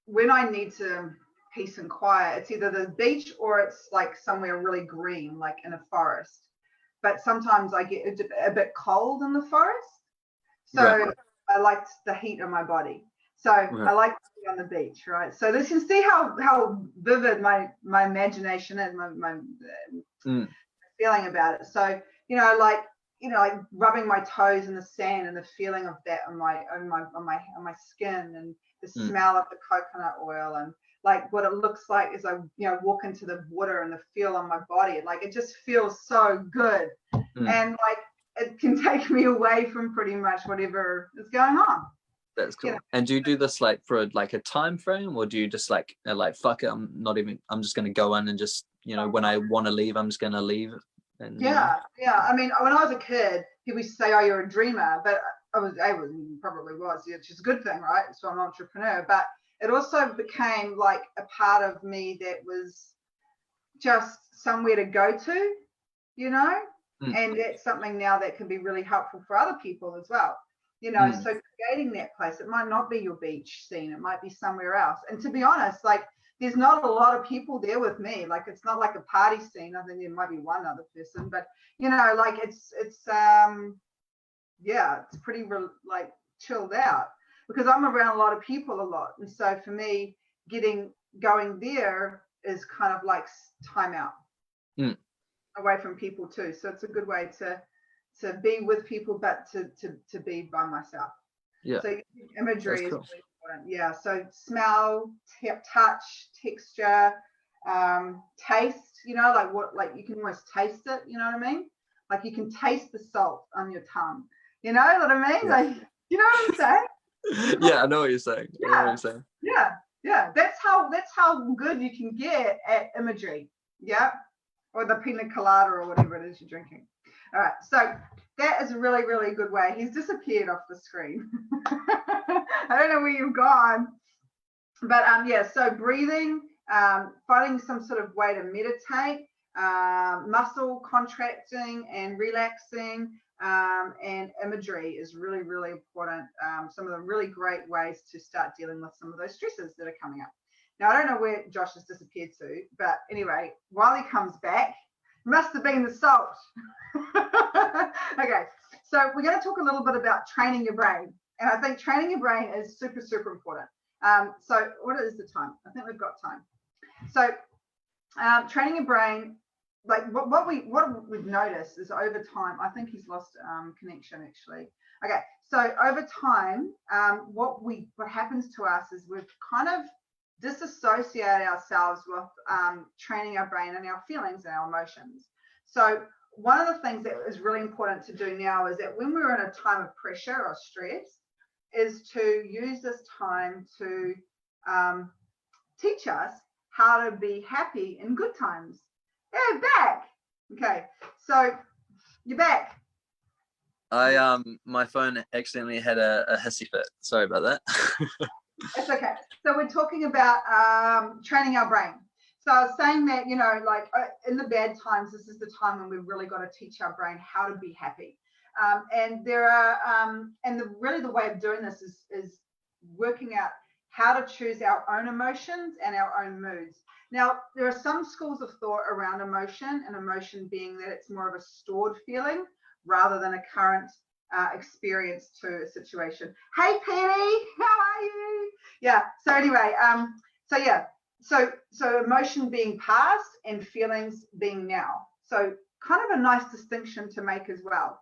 when I need to peace and quiet, it's either the beach or it's like somewhere really green, like in a forest. But sometimes I get a bit cold in the forest, so Right. I liked the heat of my body. So Right. I like to be on the beach, right? So this can see how vivid my imagination and my feeling about it. So like rubbing my toes in the sand and the feeling of that on my skin, and the smell of the coconut oil, and like what it looks like as I walk into the water, and the feel on my body. Like it just feels so good, and like it can take me away from pretty much whatever is going on. That's cool. And do you do this like for like a time frame, or do you just like fuck it, I'm just gonna go in and just when I want to leave, I'm just gonna leave? And yeah. I mean, when I was a kid, people used to say, "Oh, you're a dreamer," but I probably was. Which is a good thing, right? So I'm an entrepreneur, but it also became like a part of me that was just somewhere to go to, and that's something now that can be really helpful for other people as well. So creating that place, it might not be your beach scene, it might be somewhere else. And to be honest, like there's not a lot of people there with me. Like it's not like a party scene. I think there might be one other person, but like it's pretty like chilled out, because I'm around a lot of people a lot. And so for me, going there is kind of like time out away from people too. So it's a good way to be with people, but to be by myself. Yeah. So imagery cool. is really important. Yeah. So smell, touch, texture, taste. Like you can almost taste it. You know what I mean? Like you can taste the salt on your tongue. You know what I mean? Yeah. Like you know what I'm saying? Yeah, I know what you're saying. Yeah. That's how good you can get at imagery. Yeah. Or the pina colada or whatever it is you're drinking. All right, so that is a really, really good way. He's disappeared off the screen. I don't know where you've gone. But so breathing, finding some sort of way to meditate, muscle contracting and relaxing, and imagery is really, really important. Some of the really great ways to start dealing with some of those stresses that are coming up. Now, I don't know where Josh has disappeared to, but anyway, while he comes back, must have been the salt. Okay, so we're going to talk a little bit about training your brain. And I think training your brain is super, super important. So what is the time? I think we've got time. So training your brain, like what we've noticed is over time, I think he's lost connection actually. Okay, so over time, what happens to us is we've kind of disassociate ourselves with training our brain and our feelings and our emotions. So one of the things that is really important to do now is that when we're in a time of pressure or stress, is to use this time to teach us how to be happy in good times. Yeah, back. Okay, so you're back. My phone accidentally had a hissy fit. Sorry about that. It's okay. So we're talking about training our brain. So I was saying that, like in the bad times, this is the time when we've really got to teach our brain how to be happy. And there are, really the way of doing this is working out how to choose our own emotions and our own moods. Now, there are some schools of thought around emotion, and emotion being that it's more of a stored feeling rather than a current experience to a situation. Hey, Penny, how are you? Yeah. So anyway, so emotion being past and feelings being now. So kind of a nice distinction to make as well,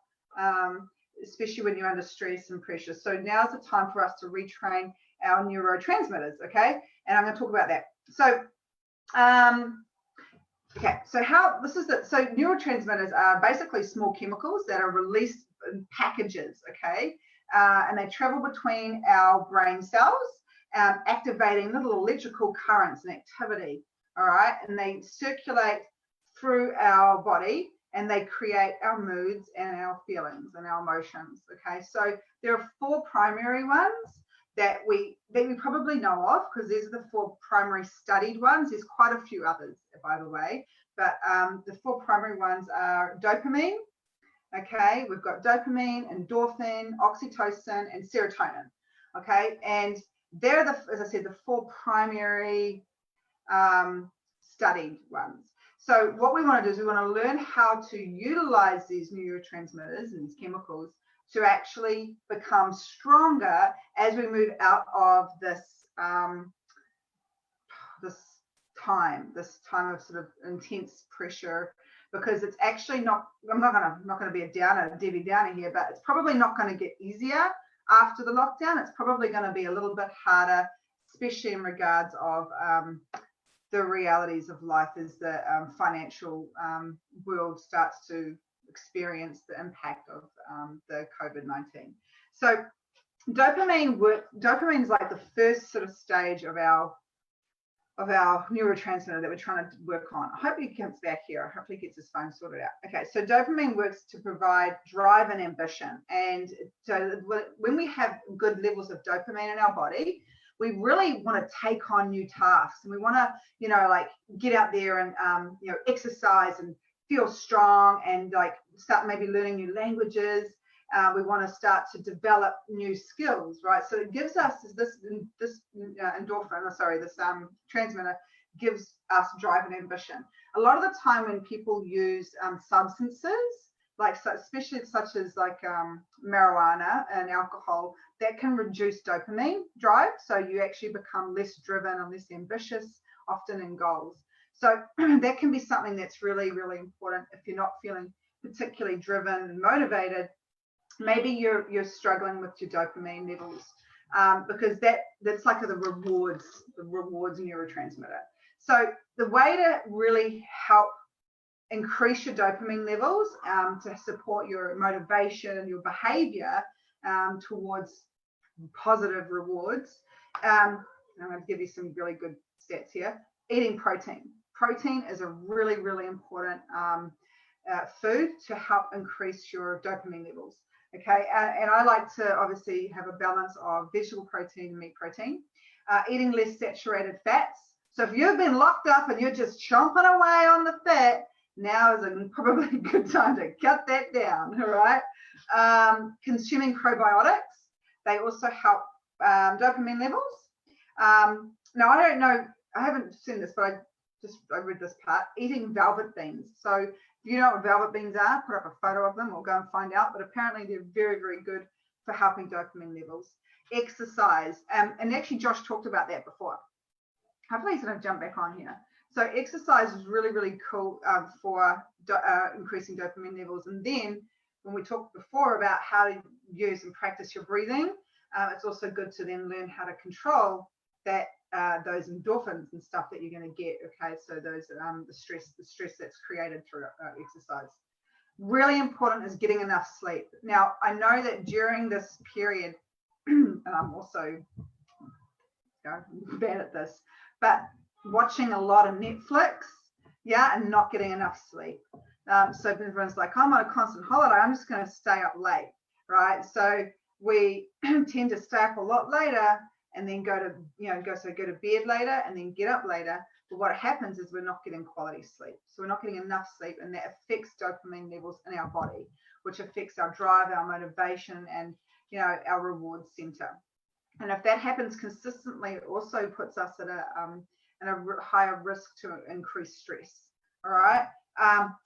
especially when you're under stress and pressure. So now's the time for us to retrain our neurotransmitters. Okay, and I'm going to talk about that. So. Okay, so so neurotransmitters are basically small chemicals that are released in packages, okay? And they travel between our brain cells, activating little electrical currents and activity, all right? And they circulate through our body and they create our moods and our feelings and our emotions. Okay, so there are 4 primary ones that we probably know of, because these are the 4 primary studied ones. There's quite a few others, by the way, but the 4 primary ones are dopamine. Okay, we've got dopamine, endorphin, oxytocin, and serotonin. Okay, and they're as I said, the 4 primary studied ones. So what we want to do is we want to learn how to utilize these neurotransmitters and these chemicals to actually become stronger as we move out of this this time of sort of intense pressure, because it's actually not, I'm not gonna be a Debbie Downer here, but it's probably not going to get easier after the lockdown. It's probably going to be a little bit harder, especially in regards of the realities of life as the financial world starts to experience the impact of the COVID-19. So dopamine is like the first sort of stage of our neurotransmitter that we're trying to work on. I hope he comes back here. I hope he gets his phone sorted out. Okay, so dopamine works to provide drive and ambition. And so when we have good levels of dopamine in our body, we really want to take on new tasks, and we want to, like get out there and, exercise and feel strong, and like start maybe learning new languages. We want to start to develop new skills, right? So it gives us this transmitter gives us drive and ambition. A lot of the time when people use substances, especially such as marijuana and alcohol, that can reduce dopamine drive. So you actually become less driven and less ambitious, often in goals. So that can be something that's really, really important if you're not feeling particularly driven and motivated. Maybe you're struggling with your dopamine levels, because that's like the rewards neurotransmitter. So the way to really help increase your dopamine levels to support your motivation and your behavior towards positive rewards. I'm going to give you some really good stats here. Eating protein. Protein is a really, really important food to help increase your dopamine levels. Okay, and I like to obviously have a balance of vegetable protein and meat protein. Eating less saturated fats. So if you've been locked up and you're just chomping away on the fat, now is probably a good time to cut that down, all right? Consuming probiotics. They also help dopamine levels. Now, I don't know, I haven't seen this, but I read this part. Eating velvet beans. So if you know what velvet beans are, put up a photo of them or go and find out. But apparently they're very, very good for helping dopamine levels. Exercise. And actually Josh talked about that before. Hopefully he's going to jump back on here. So exercise is really, really cool for increasing dopamine levels. And then when we talked before about how to use and practice your breathing, it's also good to then learn how to control that those endorphins and stuff that you're going to get. Okay, so those the stress that's created through exercise. Really important is getting enough sleep. Now, I know that during this period, and I'm also bad at this, but watching a lot of Netflix, and not getting enough sleep. So everyone's like, I'm on a constant holiday, I'm just going to stay up late, right? So we tend to stay up a lot later and then go to bed later and then get up later. But what happens is we're not getting quality sleep. So we're not getting enough sleep, and that affects dopamine levels in our body, which affects our drive, our motivation, and our reward center. And if that happens consistently, it also puts us at a higher risk to increase stress. All right.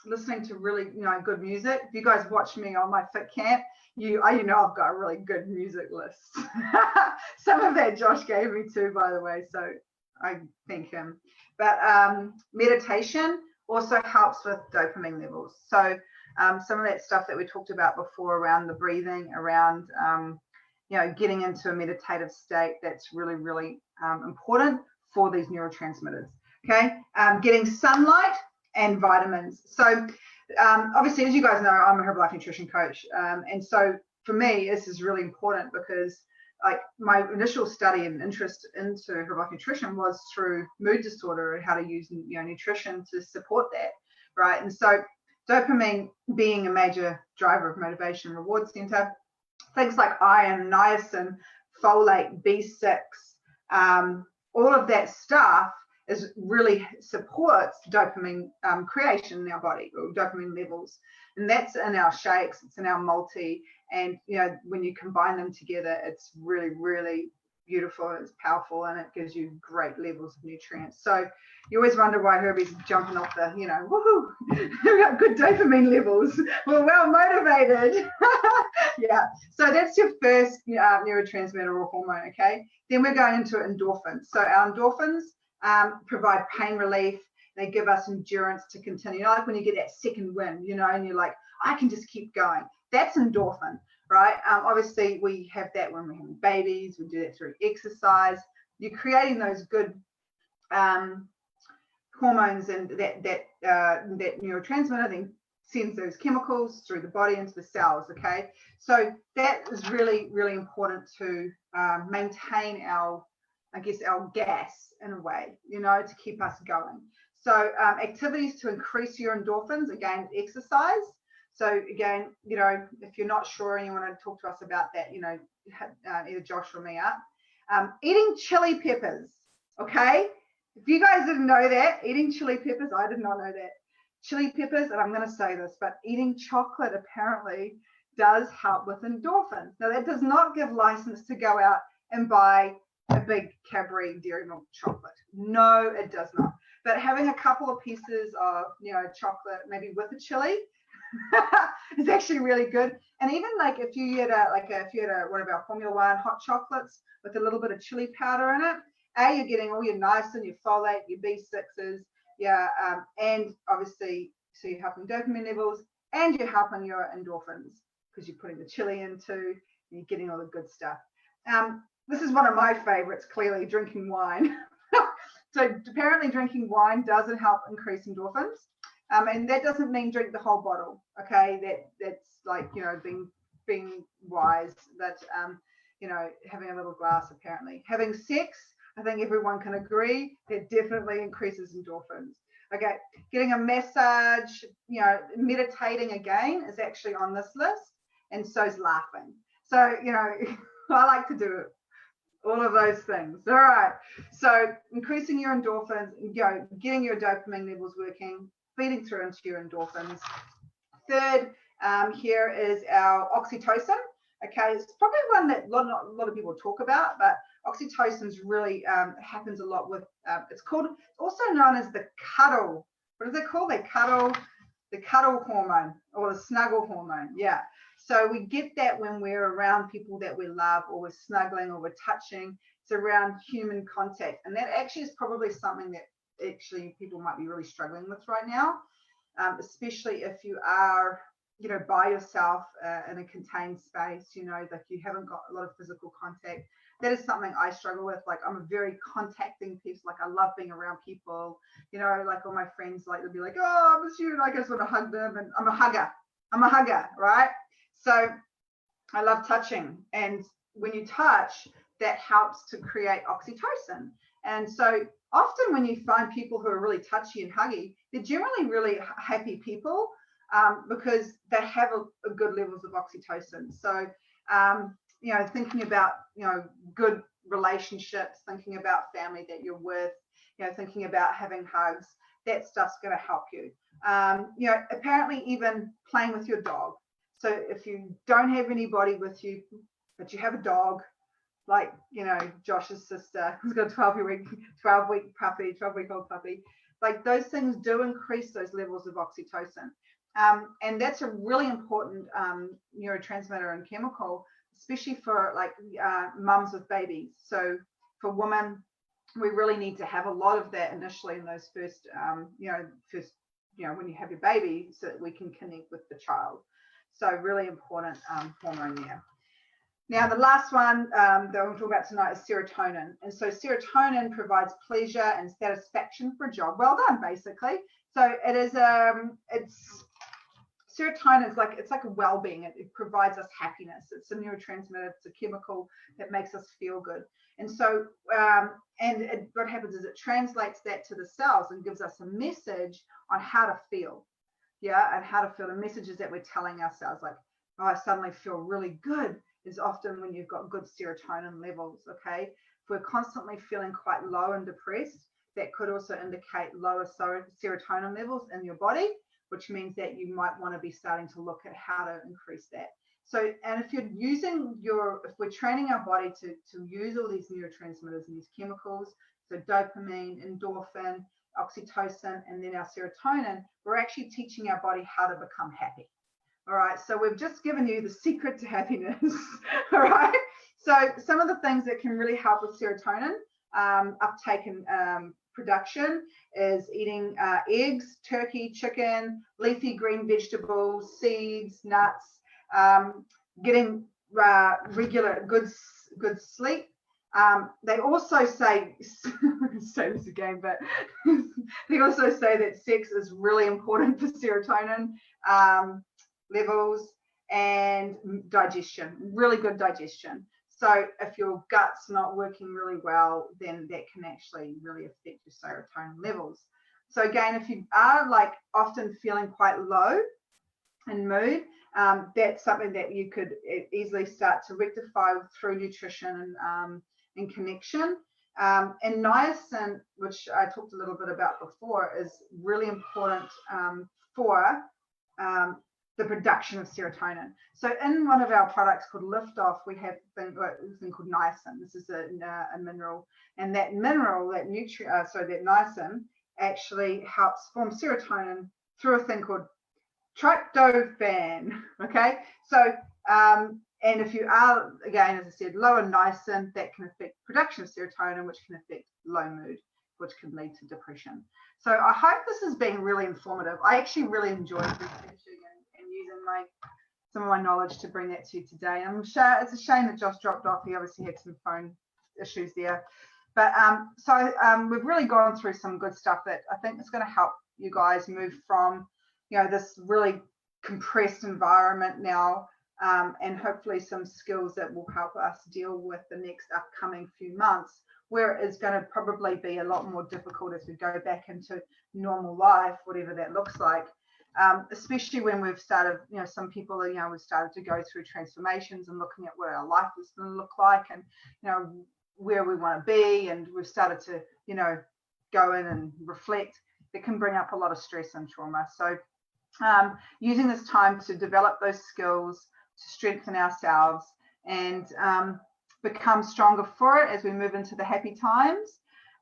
Listening to really good music. If you guys watch me on my Fit Camp, I've got a really good music list. Some of that Josh gave me too, by the way, so I thank him. But meditation also helps with dopamine levels. So some of that stuff that we talked about before around the breathing, around getting into a meditative state, that's really, really important for these neurotransmitters. Okay, getting sunlight and vitamins. So obviously, as you guys know, I'm a Herbalife nutrition coach, and so for me, this is really important because my initial study and interest into Herbalife nutrition was through mood disorder and how to use nutrition to support that, right? And so Dopamine being a major driver of motivation and reward center. Things like iron, niacin, folate, B6, all of that stuff is really supports dopamine creation in our body, or dopamine levels. And that's in our shakes, it's in our multi. And, you know, when you combine them together, it's really, really beautiful, and it's powerful, and it gives you great levels of nutrients. So you always wonder why Herbie's jumping off the, you know, woohoo, we got good dopamine levels, we're well motivated. Yeah, so that's your first neurotransmitter or hormone. Okay, then we're going into endorphins. So our endorphins provide pain relief. They give us endurance to continue. You know, like when you get that second win, you know, and you're like, I can just keep going. That's endorphin, right? Obviously, we have that when we're having babies. We do that through exercise. You're creating those good hormones, and that neurotransmitter then sends those chemicals through the body into the cells. Okay, so that is really, really important to maintain our, I guess, our gas in a way, you know, to keep us going. So activities to increase your endorphins, again, exercise. So again, you know, if you're not sure and you want to talk to us about that, you know, either Josh or me up. Eating chili peppers, okay? If you guys didn't know that, eating chili peppers, I did not know that. Chili peppers, and I'm going to say this, but eating chocolate apparently does help with endorphins. Now, that does not give license to go out and buy a big Cadbury Dairy Milk chocolate. No, it does not. But having a couple of pieces of, you know, chocolate, maybe with a chili, is actually really good. And even like if you had one of our Formula One hot chocolates with a little bit of chili powder in it, you're getting all your niacin, your folate, your B6s, yeah, and obviously, so you're helping dopamine levels and you're helping your endorphins because you're putting the chili into, and you're getting all the good stuff. This is one of my favorites, clearly, drinking wine. So apparently drinking wine doesn't help increase endorphins. And that doesn't mean drink the whole bottle, okay? That's like, you know, being wise, but, you know, having a little glass, apparently. Having sex, I think everyone can agree, that definitely increases endorphins. Okay, getting a massage, you know, meditating again is actually on this list, and so is laughing. So, you know, I like to do it. All of those things. All right. So increasing your endorphins, you know, getting your dopamine levels working, feeding through into your endorphins. Third, here is our oxytocin. Okay, it's probably one that a lot of people talk about, but oxytocin's really happens a lot with. It's also known as the cuddle. What is it called? The cuddle hormone, or the snuggle hormone. Yeah. So we get that when we're around people that we love, or we're snuggling, or we're touching. It's around human contact, and that actually is probably something that actually people might be really struggling with right now, especially if you are, you know, by yourself in a contained space, you know, like you haven't got a lot of physical contact. That is something I struggle with. Like, I'm a very contacting person. Like, I love being around people, you know, like all my friends, like they'll be like, oh, I miss you, and I just want to hug them, and I'm a hugger, right? So I love touching, and when you touch, that helps to create oxytocin. And so often when you find people who are really touchy and huggy, they're generally really happy people, because they have a good levels of oxytocin. So, you know, thinking about, you know, good relationships, thinking about family that you're with, you know, thinking about having hugs, that stuff's going to help you. You know, apparently even playing with your dog. So if you don't have anybody with you, but you have a dog, like, you know, Josh's sister, who's got a 12-week-old puppy, like those things do increase those levels of oxytocin. And that's a really important neurotransmitter and chemical, especially for like mums with babies. So for women, we really need to have a lot of that initially in those first, when you have your baby, so that we can connect with the child. So really important hormone there. Now, the last one that we'll talk about tonight is serotonin. And so serotonin provides pleasure and satisfaction for a job well done, basically. So it is, serotonin is like, it's like a well-being. It provides us happiness. It's a neurotransmitter. It's a chemical that makes us feel good. And so, what happens is it translates that to the cells and gives us a message on how to feel. yeah, and how to feel, the messages that we're telling ourselves, like, oh, I suddenly feel really good, is often when you've got good serotonin levels. Okay, if we're constantly feeling quite low and depressed, that could also indicate lower serotonin levels in your body, which means that you might want to be starting to look at how to increase that. So, and if you're using if we're training our body to use all these neurotransmitters and these chemicals, so dopamine, endorphin, oxytocin, and then our serotonin, we're actually teaching our body how to become happy. All right, so we've just given you the secret to happiness. All right, so some of the things that can really help with serotonin uptake and production is eating eggs, turkey, chicken, leafy green vegetables, seeds, nuts, getting regular good sleep. They also say, I'm going to say this again, but they also say that sex is really important for serotonin levels and digestion, really good digestion. So if your gut's not working really well, then that can actually really affect your serotonin levels. So again, if you are like often feeling quite low in mood, that's something that you could easily start to rectify through nutrition and connection. And niacin, which I talked a little bit about before, is really important for the production of serotonin. So in one of our products called Liftoff, we have a thing called niacin. This is a mineral, and that mineral, that niacin, actually helps form serotonin through a thing called tryptophan. Okay, so and if you are, again, as I said, low in niacin, that can affect production of serotonin, which can affect low mood, which can lead to depression. So I hope this has been really informative. I actually really enjoyed researching and using some of my knowledge to bring that to you today. I'm sure it's a shame that Josh dropped off. He obviously had some phone issues there. But we've really gone through some good stuff that I think is going to help you guys move from, this really compressed environment now, and hopefully some skills that will help us deal with the next upcoming few months, where it is going to probably be a lot more difficult as we go back into normal life, whatever that looks like. Especially when we've started, some people are, we've started to go through transformations and looking at what our life is going to look like, and, where we want to be. And we've started to, go in and reflect. That can bring up a lot of stress and trauma. So using this time to develop those skills, to strengthen ourselves and become stronger for it as we move into the happy times.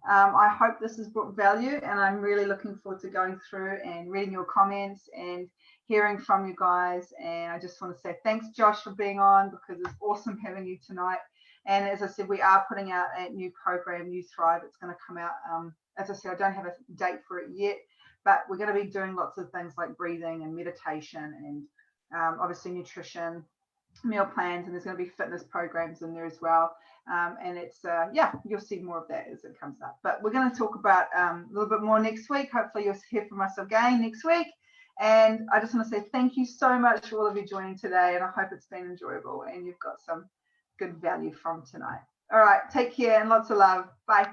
I hope this has brought value, and I'm really looking forward to going through and reading your comments and hearing from you guys. And I just want to say thanks, Josh, for being on, because it's awesome having you tonight. And as I said, we are putting out a new program, You Thrive. It's going to come out. As I said, I don't have a date for it yet, but we're going to be doing lots of things like breathing and meditation and obviously nutrition, meal plans, and there's going to be fitness programs in there as well. And it's, you'll see more of that as it comes up. But we're going to talk about a little bit more next week. Hopefully you'll hear from us again next week. And I just want to say thank you so much for all of you joining today. And I hope it's been enjoyable and you've got some good value from tonight. All right, take care and lots of love. Bye.